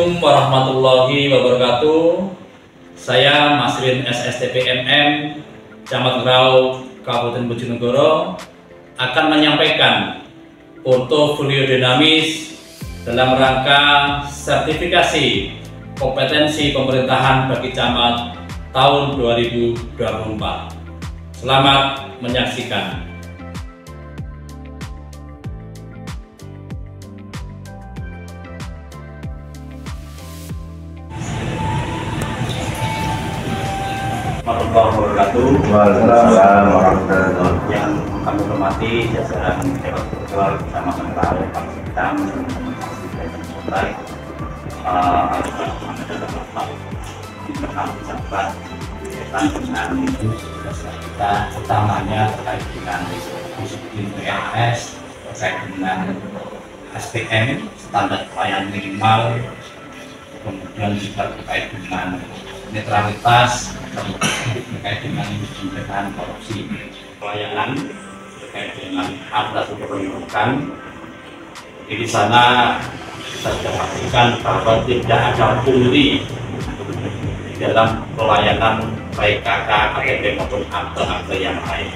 Assalamualaikum warahmatullahi wabarakatuh. Saya Masrin SSTPMM, Camat Ngerau, Kabupaten Bojonegoro, akan menyampaikan portofolio dinamis dalam rangka sertifikasi kompetensi pemerintahan bagi camat tahun 2024. Selamat menyaksikan. Warahmatullahi wabarakatuh. Yang kami hormati jajaran Dewan Ketua bersama Kepala Pemerintahan dengan kita utamanya terkait dengan disiplin PNS, terkait dengan SPM standar pelayanan minimal, kemudian juga terkait dengan netralitas, terkait dengan pencegahan korupsi, pelayanan terkait dengan atas kependudukan. Di sana kita sudah pastikan bahwa tidak ada pungli di dalam pelayanan baik KK, KTP maupun akte-akte yang lain.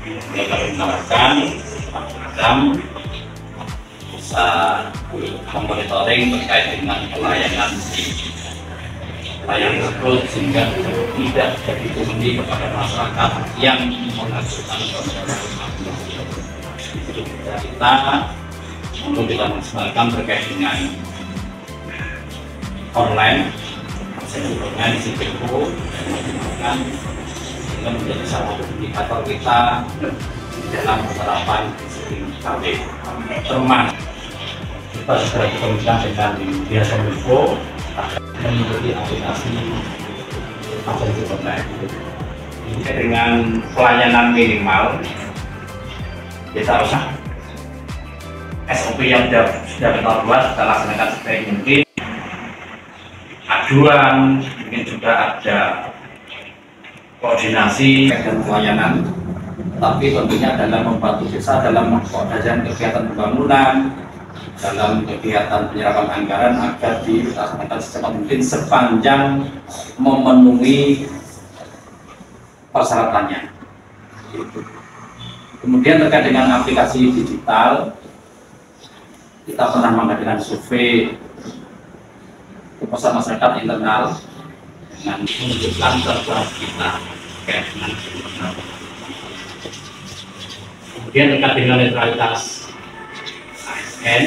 Ini kami menawarkan Pak bisa memonitoring terkait dengan pelayanan tersebut sehingga tidak jadi pungli kepada masyarakat yang mengajukan kita untuk kita maksimalkan terkait dengan online sehingga di Sipilku sehingga menjadi salah satu indikator kita dalam penerapan disiplin KB. Termasuk kita sudah berkomunikasi dengan Dinas Kominfo mengikuti aplikasi online. Dengan pelayanan minimal kita harus SOP yang sudah kita buat kita laksanakan sebaik mungkin. Aduan mungkin juga ada koordinasi dan pelayanan, tapi tentunya dalam membantu desa dalam kegiatan pembangunan, dalam kegiatan penyerapan anggaran agar dilaksanakan secepat mungkin sepanjang memenuhi persyaratannya. Kemudian terkait dengan aplikasi digital, kita pernah mengadakan survei kepuasan masyarakat internal dengan menunjukkan terbaik kita terkait dengan kemudian terkait dengan netralitas ASN.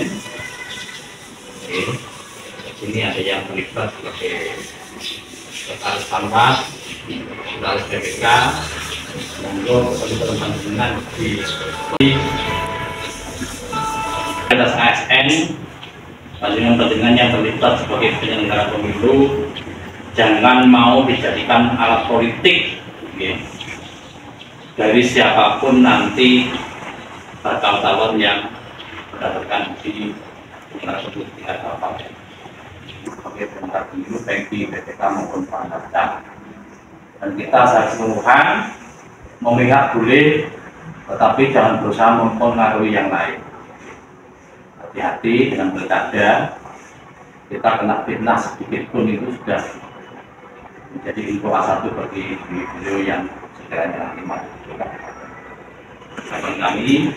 Ini ada yang terlibat sebagai sekretaris Panwas, sekretaris BPK, monggo teman-teman dengan di atas ASN, panjenengan yang terlibat sebagai penyelenggara pemilu jangan mau dijadikan alat politik dari siapapun nanti bakal calon yang berdasarkan di pemilu atau apa sebagai penyelenggara pemilu baik di BPK maupun Panwas. Dan kita secara keseluruhan memihak boleh, tetapi jangan berusaha mempengaruhi yang lain. Hati-hati dengan pilkada, kita kena fitnah sedikit pun itu sudah menjadi info A1 bagi beliau yang sekiranya nanti maju. Kami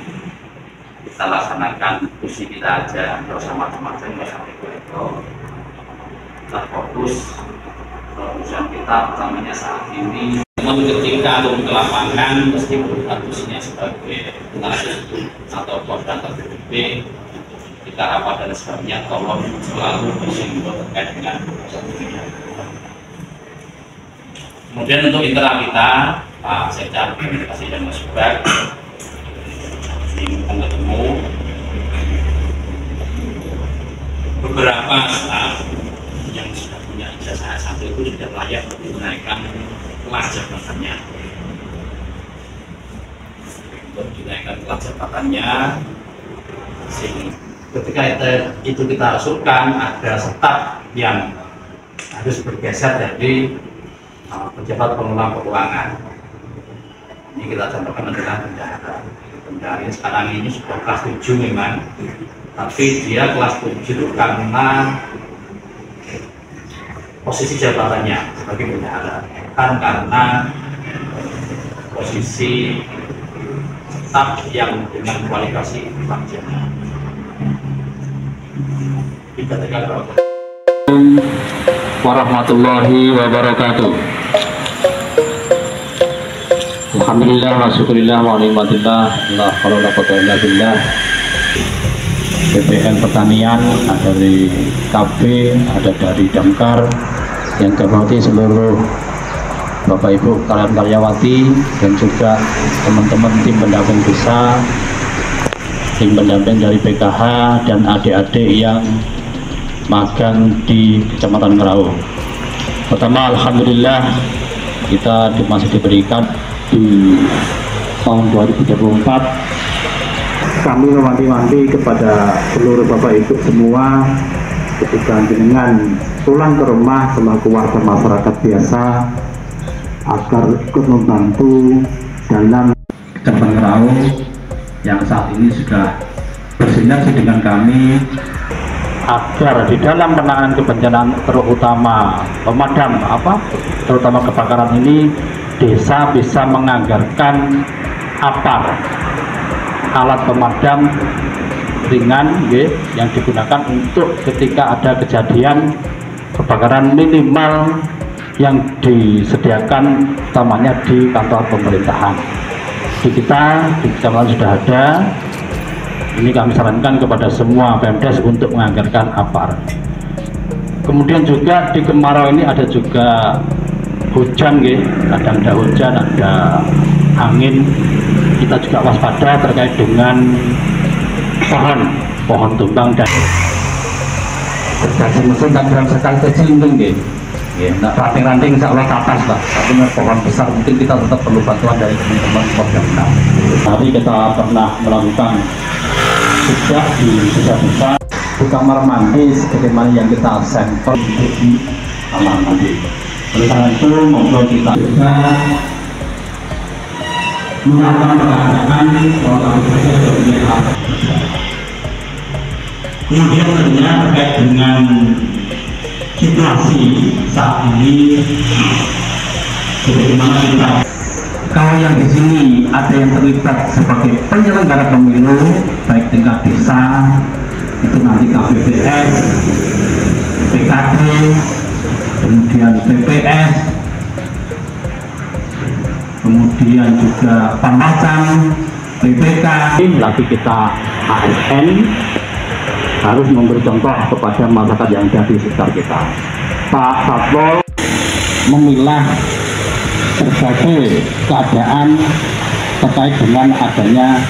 kita laksanakan fungsi kita aja bersama teman-teman kita fokus perusahaan kita pertamanya saat ini. Namun ketika turun ke lapangan meskipun fungsinya sebagai tenaga atau koordinator BPP, kita rapat dan sebagainya, tolong selalu bersinggung terkait dengan kemudian untuk internal kita, Pak Sekda, terima kasih dan Mas Subak akan ketemu beberapa staf yang sudah punya ijazah S1 itu sudah layak untuk menaikkan kelas jabatannya. Untuk dinaikkan kelas jabatannya, ketika itu kita usulkan ada staf yang harus bergeser dari pejabat pengelola keuangan. Ini kita contohkan adalah bendahara. Bendahara sekarang ini sudah kelas 7 memang, tapi dia kelas 7 karena posisi jabatannya sebagai bendahara, kan karena posisi staf yang dengan kualifikasi sarjana. Kita tekan warahmatullahi wabarakatuh. Alhamdulillah wa syukurillah wa nikmatillah la haula wala quwwata illa billah. BPN Pertanian, ada dari KB, ada dari Damkar, yang kami hormati seluruh Bapak Ibu karyawati dan juga teman-teman tim pendamping desa, tim pendamping dari PKH dan adik-adik yang magang di Kecamatan Ngerau. Pertama, alhamdulillah kita masih diberikan di tahun 2024. Kami mewanti-wanti kepada seluruh Bapak Ibu semua ketika dengan pulang ke rumah sama keluarga masyarakat biasa agar ikut membantu dalam Kecamatan Ngerau yang saat ini sudah bersinergi dengan kami agar di dalam penanganan kebencanaan terutama pemadam terutama kebakaran ini, desa bisa menganggarkan alat pemadam ringan yang digunakan untuk ketika ada kejadian kebakaran minimal yang disediakan utamanya di kantor pemerintahan. Di kecamatan sudah ada. Ini kami sarankan kepada semua Pemdes untuk menganggarkan APAR. Kemudian juga di kemarau ini ada juga hujan, kadang ada hujan, ada angin. Kita juga waspada terkait dengan pohon tumbang dan terjadi mesin tak dalam sekali kecilingking ranting-ranting insya Allah ke atas lah, tapi pohon besar mungkin kita tetap perlu bantuan dari teman-teman Porjamda. Tadi kita pernah melakukan sejak di desa-desa di kamar mandi sebagaimana yang kita sampel di kamar mandi. Oleh karena itu ngobrol kita juga melakukan pengadaan kemudian tentunya terkait dengan situasi saat ini bagaimana kita kalau yang di sini ada yang terlibat sebagai penyelenggara pemilu baik tingkat desa itu nanti KPPS, PKD, kemudian PPS, kemudian juga Pambacam, PPK, lagi kita ASN harus memberi contoh kepada masyarakat yang ada di sekitar kita. Pak Satpol memilah berbagai keadaan terkait dengan adanya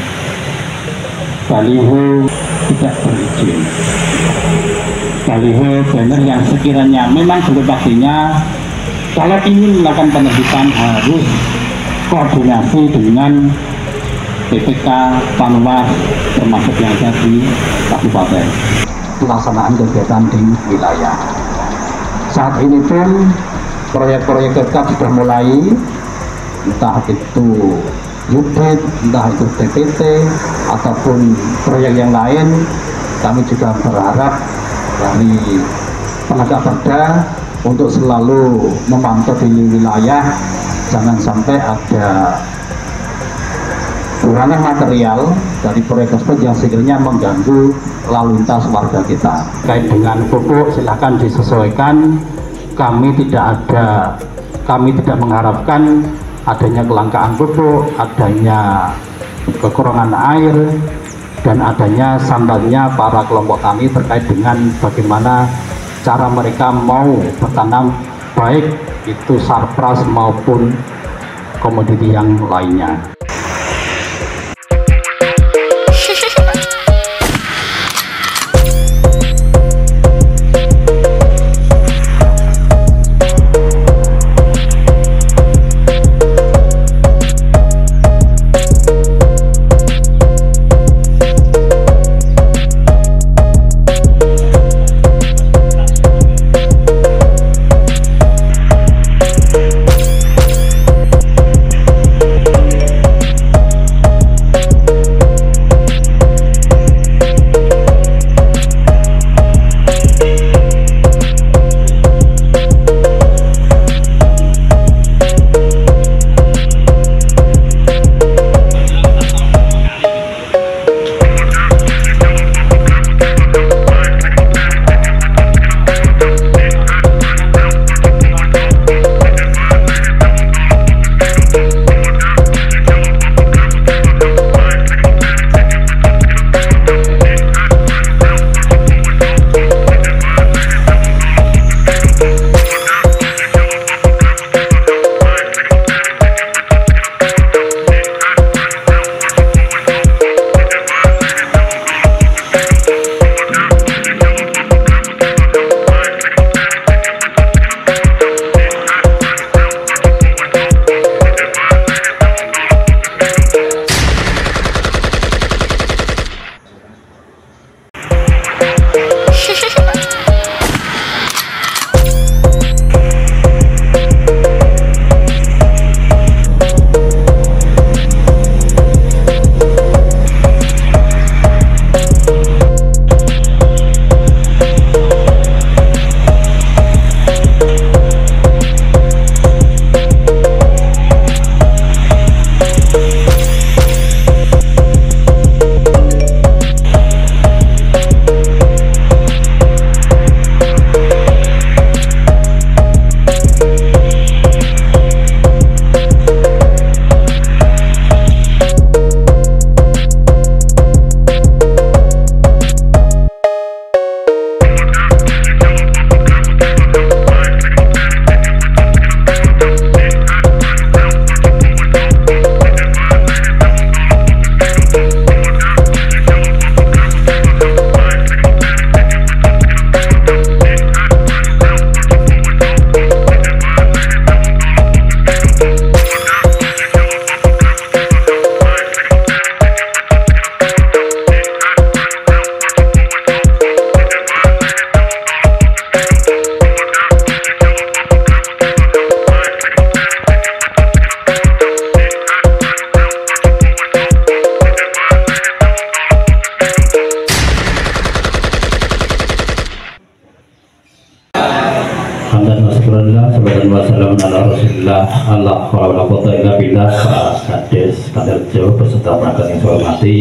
baliho tidak berizin, baliho banner yang sekiranya memang belum pastinya. Kalau ingin melakukan penerbitan harus koordinasi dengan PPK, Panwas, termasuk yang ada di kabupaten. Pelaksanaan kegiatan di wilayah. Saat ini pun proyek-proyek tetap sudah mulai, entah itu UBIT, entah itu TPT, ataupun proyek yang lain. Kami juga berharap dari penegak perda untuk selalu memantau di wilayah, jangan sampai ada kurangan material dari proyek tersebut yang sekiranya mengganggu lalu lintas warga kita. Terkait dengan pupuk silakan disesuaikan. Kami tidak mengharapkan adanya kelangkaan pupuk, adanya kekurangan air, dan adanya sambalnya para kelompok tani terkait dengan bagaimana cara mereka mau bertanam, baik itu sarpras maupun komoditi yang lainnya. Alhamdulillah, sallallahu wasallam ala Rasulillah, Allah wa quwwata illa billah. Pak Kades Kaderjo beserta perangkat yang saya hormati,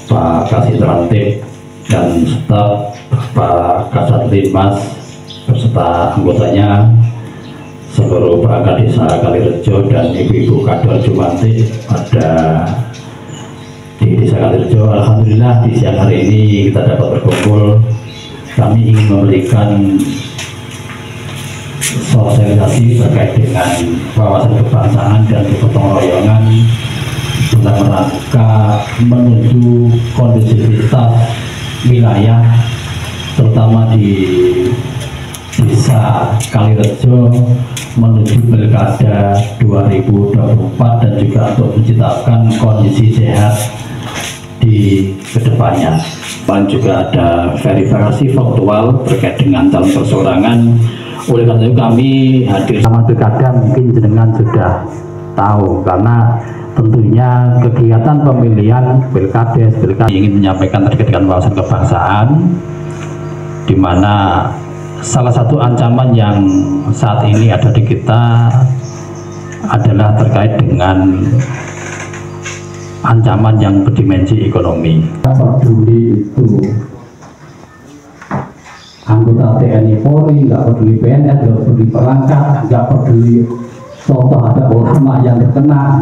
Pak Kasih Terantip dan staf, Pak Kasat Linmas beserta anggotanya, seluruh perangkat desa Kalirejo dan ibu-ibu kader Jumantik ada di desa Kalirejo. Alhamdulillah di siang hari ini kita dapat berkumpul. Kami ingin memberikan sosialisasi terkait dengan wawasan kebangsaan dan kegotong royongan dalam rangka menuju kondusivitas wilayah, terutama di desa Kalirejo menuju Pilkada 2024 dan juga untuk menciptakan kondisi sehat di kedepannya. Dan juga ada verifikasi faktual terkait dengan calon perseorangan. Oleh karena itu kami hadir sama Pilkada, mungkin jenengan sudah tahu, karena tentunya kegiatan pemilihan Pilkada ingin menyampaikan terkait dengan wawasan kebangsaan, di mana salah satu ancaman yang saat ini ada di kita adalah terkait dengan ancaman yang berdimensi ekonomi. Peduli itu anggota TNI Polri, nggak peduli PNS, nggak peduli perangkat, nggak peduli contoh ada ulama yang terkena,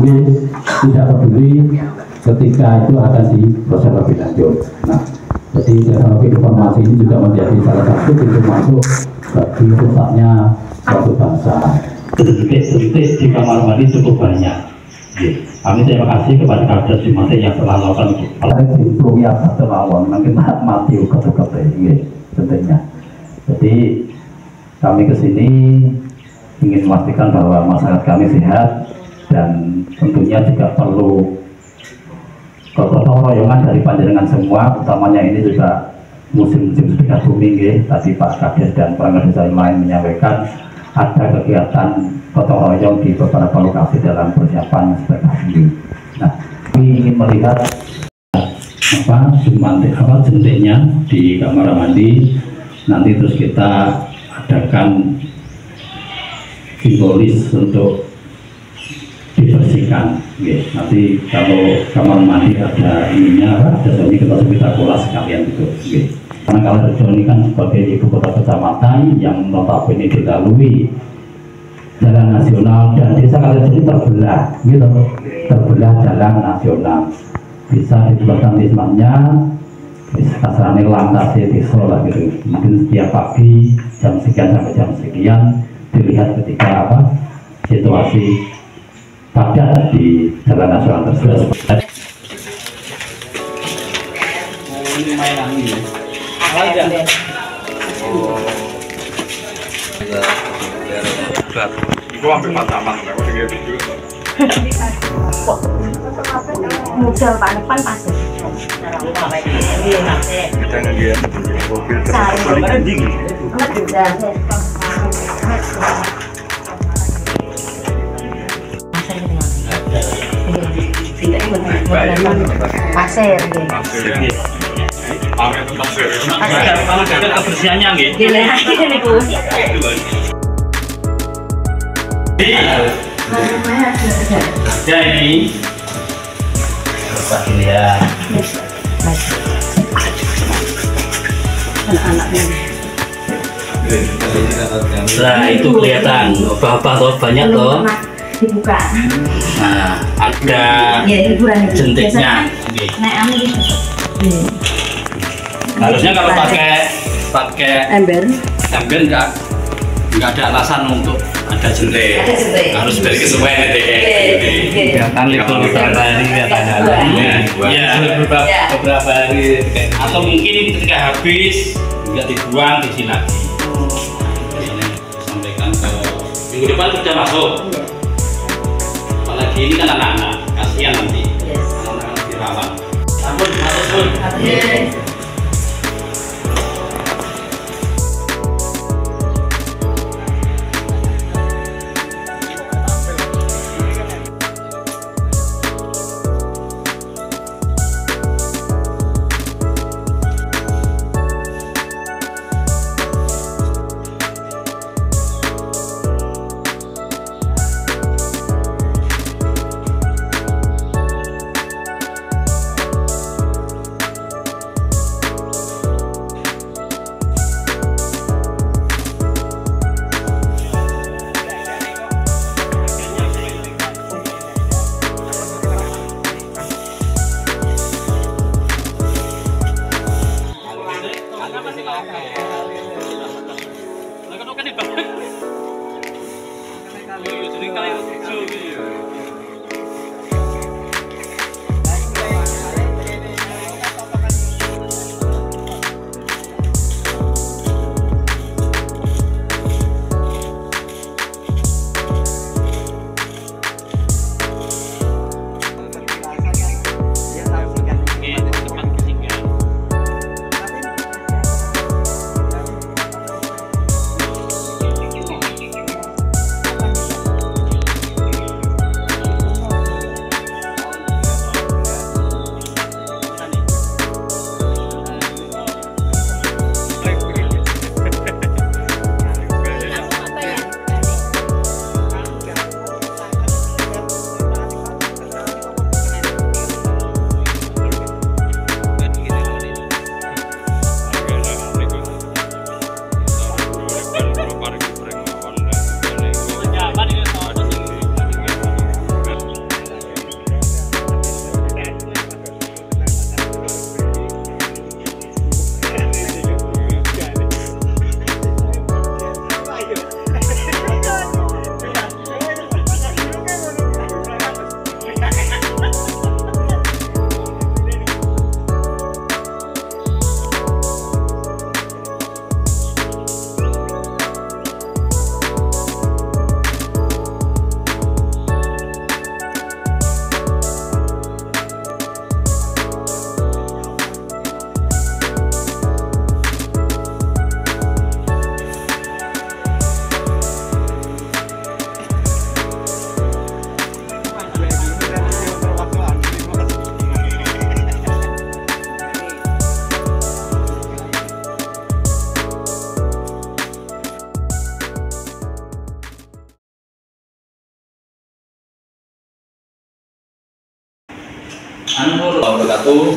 tidak peduli, ketika itu akan diproses lebih lanjut. Nah, jadi teknologi informasi ini juga menjadi salah satu pintu masuk bagi rusaknya suatu bangsa. Detik-detik di kamar mandi cukup banyak. Kami terima kasih kepada kader Jumantik yang telah melakukan itu ya satu lawan mungkin mati ukat-ukat ini tentunya. Jadi kami kesini ingin memastikan bahwa masyarakat kami sehat, dan tentunya juga perlu gotong royongan dari panjenengan semua, utamanya ini juga musim-musim sedekah bumi. Tadi Pak Kades dan perangkat desa yang lain menyampaikan ada kegiatan gotong royong di beberapa lokasi dalam persiapan sedekah bumi. Nah, kami ingin melihat Jumantik jentiknya di kamar mandi. Nanti terus kita adakan simbolis untuk dibersihkan. Nanti kalau kamar mandi ada ininya, biasanya kita kulas sekalian gitu. Karena Kalirejo ini kan sebagai ibu kota kecamatan yang notabene dilalui jalan nasional, dan desa Kalirejo ini terbelah, gitu, terbelah jalan nasional. Bisa dijelaskan ismanya, kasarane lantasnya desa lah gitu. Mungkin setiap pagi jam sekian sampai jam sekian dilihat ketika situasi padat di jalan nasional tersebut. Ini mainan ini. Gua ambil mataman, aku tinggal video. Modal Pak depan pasir. Kita ngeliat mobil Saya dingin. Pasir. Kalau jaga kebersihannya gitu. Ya ini ya. Nah itu kelihatan apa banyak toh. Dibuka. Nah ada jentiknya. Naik amin gitu. Harusnya kalau pakai ember nggak ada alasan untuk ada jentik. Harus dari kesesuaian kelihatan itu beberapa hari beberapa hari atau mungkin ketika habis nggak dibuang di sini lagi. Sampaikan ke minggu depan sudah masuk. Apalagi ini kan anak-anak, kasihan nanti anak-anak dirawat. Ampun, masuk.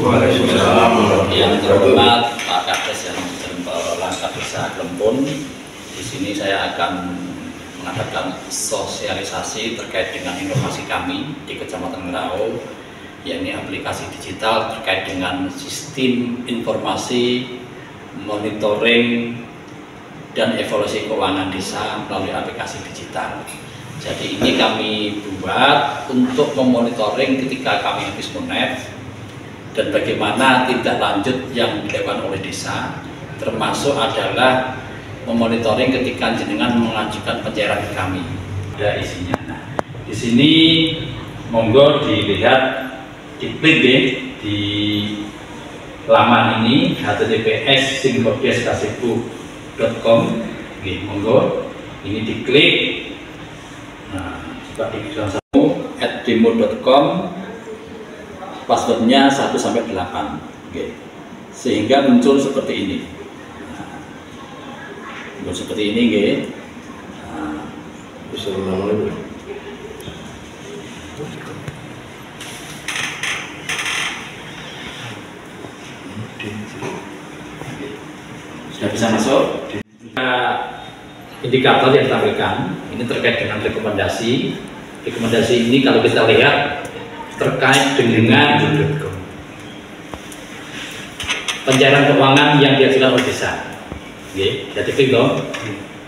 Waalaikumsalam. Yang terhormat Pak Kades yang Langkah Desa Klempun, di sini saya akan mengadakan sosialisasi terkait dengan inovasi kami di Kecamatan Ngerau, yakni aplikasi digital terkait dengan sistem informasi, monitoring, dan evaluasi keuangan desa melalui aplikasi digital. Jadi ini kami buat untuk memonitoring ketika kami habis monet dan bagaimana tindak lanjut yang dilakukan oleh desa, termasuk adalah memonitoring ketika jenengan mengajukan pencairan ke kami. Ada isinya. Nah, di sini monggo dilihat, diklik deh di laman ini https://sinkodieskasihku.com. Monggo ini diklik. Nah, coba diklik @demo.com, passwordnya 1-8, sehingga muncul seperti ini. Muncul seperti ini, Bisa ulang-ulang. Sudah bisa masuk. Indikator yang ditampilkan ini terkait dengan rekomendasi. Rekomendasi ini kalau kita lihat terkait dengan pencairan keuangan yang dihasilkan oleh desa. Jadi dong.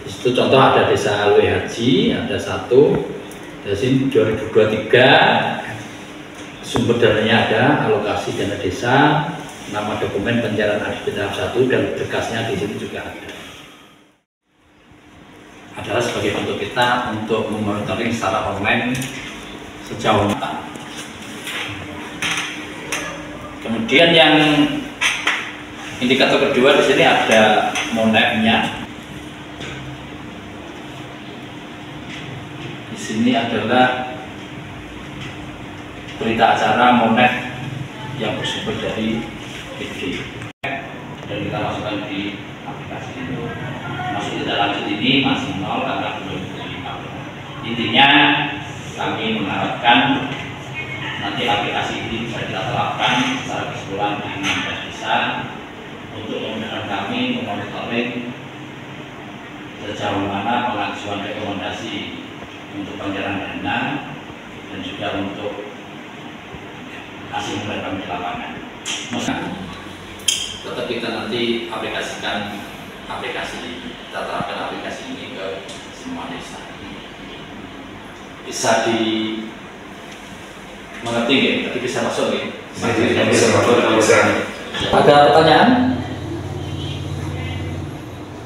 Di situ contoh ada desa Lue Haji, ada satu. Dari sini 2023 sumber dananya ada, alokasi dana desa, nama dokumen pencairan ADP tahap 1 dan berkasnya di sini juga ada. Adalah sebagai bentuk kita untuk memonitoring secara online sejauh mana. Kemudian yang indikator kedua di sini ada monetnya. Di sini adalah berita acara monet yang bersumber dari PD dan kita masukkan di aplikasi itu. Masuk tidak lanjut ini masih 0 karena belum diterima. Intinya kami mengharapkan nanti aplikasi ini bisa kita terapkan secara keseluruhan di 16 desa untuk memudahkan kami memonitoring sejauh mana pengajuan rekomendasi untuk pencairan dana dan juga untuk hasil mulai kami di lapangan. Tetap kita nanti aplikasikan aplikasi, kita terapkan aplikasi ini ke bisa dimengerti ya, tapi bisa masuk ya. Bisa. Ada pertanyaan?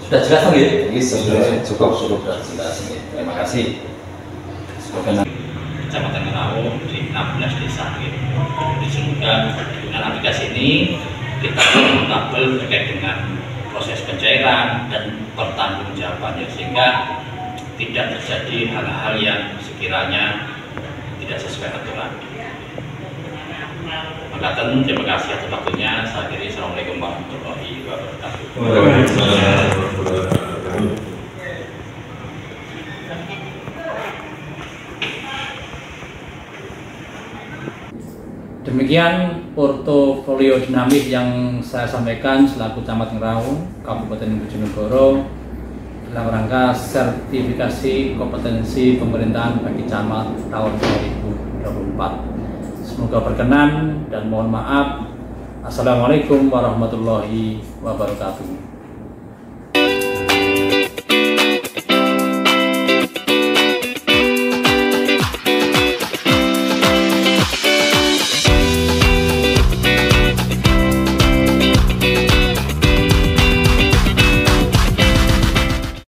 Sudah jelas kan ya? Cukup. Sudah jelas ya. Terima kasih. Kecamatan Ngerau di 16 desa ya. Jadi semoga dengan aplikasi ini kita akuntabel terkait dengan proses pencairan dan pertanggungjawabannya, sehingga tidak terjadi hal-hal yang sekiranya tidak sesuai aturan. Terima kasih atas waktunya. Saya akhiri. Assalamualaikum warahmatullahi wabarakatuh. Demikian portofolio dinamis yang saya sampaikan selaku Camat Ngerau, Kabupaten Bojonegoro, dalam rangka sertifikasi kompetensi pemerintahan bagi camat tahun 2024. Semoga berkenan dan mohon maaf. Assalamualaikum warahmatullahi wabarakatuh.